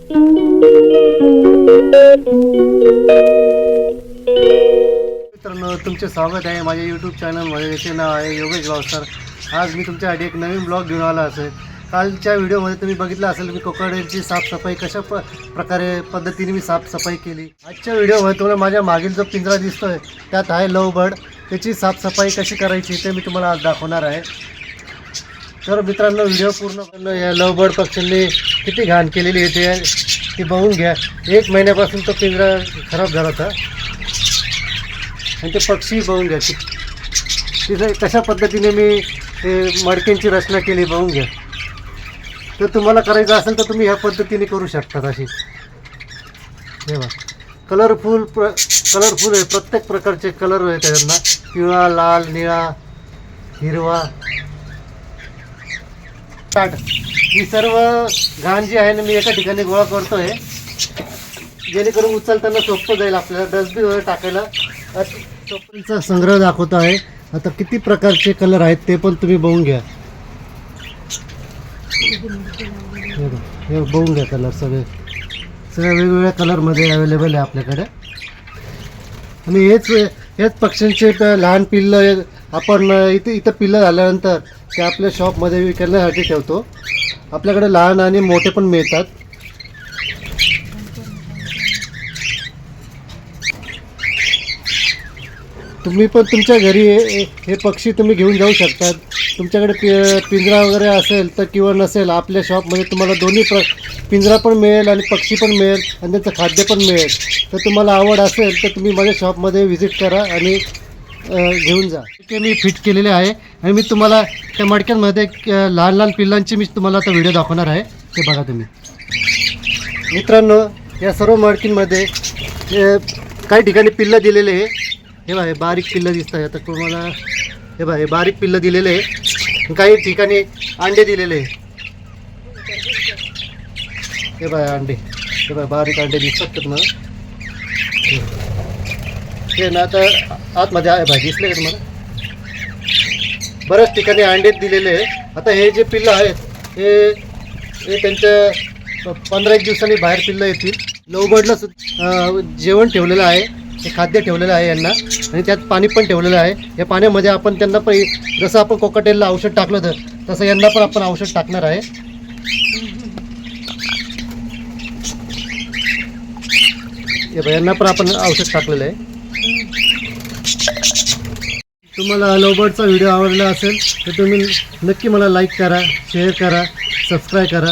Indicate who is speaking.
Speaker 1: मित्रांनो, तुमचे स्वागत आहे माझ्या यूट्यूब चॅनलमध्ये, ज्याचे नाव आहे योगेश भावसार. आज मी तुमच्यासाठी एक नवीन ब्लॉग घेऊन आला असेल. कालच्या व्हिडिओमध्ये तुम्ही बघितलं असेल मी कोकड्यांची साफसफाई कशा प्रकारे पद्धतीने मी साफसफाई केली. आजच्या व्हिडिओमध्ये तुम्हाला माझ्या मागील जो पिंजरा दिसतोय त्यात आहे लव्ह बर्ड. त्याची साफसफाई कशी करायची ते मी तुम्हाला आज दाखवणार आहे. तर मित्रांनो, व्हिडिओ पूर्ण या लव्ह बर्ड पक्ष्यांनी किती घाण केलेली आहे ती बघून घ्या. 1 महिन्यापासून तो पिंजरा खराब झाला होता आणि ते पक्षी बघून घ्या तिथे कशा पद्धतीने मी ते मडक्यांची रचना केली बघून घ्या. तर तुम्हाला करायचं असेल तर तुम्ही ह्या पद्धतीने करू शकता. अशी हे बघा, कलरफुल आहे. प्रत्येक प्रकारचे कलर आहे त्यांना, पिवळा, लाल, निळा, हिरवा. ही सर्व घाण जी आहे ना मी एका ठिकाणी गोळा करतोय, जेणेकरून उचलताना सोपं जाईल आपल्याला. डस्टबिनवर टाकायला चप्पलचा संग्रह दाखवतो आहे. आता किती प्रकारचे कलर आहेत ते पण तुम्ही बघून घ्या. हे बघून घ्या, कलर सगळे वेगवेगळ्या कलरमध्ये अवेलेबल आहे आपल्याकडे. आणि हेच पक्ष्यांचे लहान पिल्लं आपण इथं पिल्लं झाल्यानंतर ते आपल्या शॉपमध्ये विकण्यासाठी ठेवतो. आपल्याकडे लहान आणि मोठे पण मिळतात. तुम्ही पण तुमच्या घरी हे पक्षी तुम्ही घेऊन जाऊ शकतात. तुमच्याकडे पिंजरा वगैरे असेल तर किंवा नसेल, आपल्या शॉपमध्ये तुम्हाला दोन्ही पिंजरा पण मिळेल आणि पक्षी पण मिळेल आणि त्यांचं खाद्य पण मिळेल. तर तुम्हाला आवड असेल तर तुम्ही माझ्या शॉपमध्ये व्हिजिट करा आणि घेऊन जा. ते मी फिट केलेले आहे आणि मी तुम्हाला त्या मडक्यांमध्ये लहान लहान पिल्लांची मी तुम्हाला आता व्हिडिओ दाखवणार आहे. ते बघा तुम्ही. मित्रांनो, या सर्व मडकींमध्ये काही ठिकाणी पिल्लं दिलेले आहे. हे बघा, हे बारीक पिल्लं दिसत आहे. आता तुम्हाला हे बघा, हे बारीक पिल्लं दिलेले आहे. काही ठिकाणी अंडे दिलेले आहे. हे बघा अंडे, हे बघा बारीक अंडे दिसतात तुम्हाला. हे ना आता आतमध्ये आहे भाई, दिसले का तुम्हाला? बऱ्याच ठिकाणी अंडे दिलेले आहे. आता हे जे पिल्लं आहेत हे त्यांच्या 15-1 दिवसांनी बाहेर पिल्लं येतील. लव्ह बर्डला जेवण ठेवलेलं आहे, हे खाद्य ठेवलेलं आहे यांना, आणि त्यात पाणी पण ठेवलेलं आहे. या पाण्यामध्ये आपण त्यांना जसं आपण कोकाटेलला औषध टाकलं तसं यांना पण आपण औषध टाकणार आहे. यांना पण आपण औषध टाकलेलं आहे. तुम्हाला लव्ह बर्डचा व्हिडिओ आवडला असेल तर तुम्ही नक्की मला लाईक करा, शेअर करा, सबस्क्राईब करा.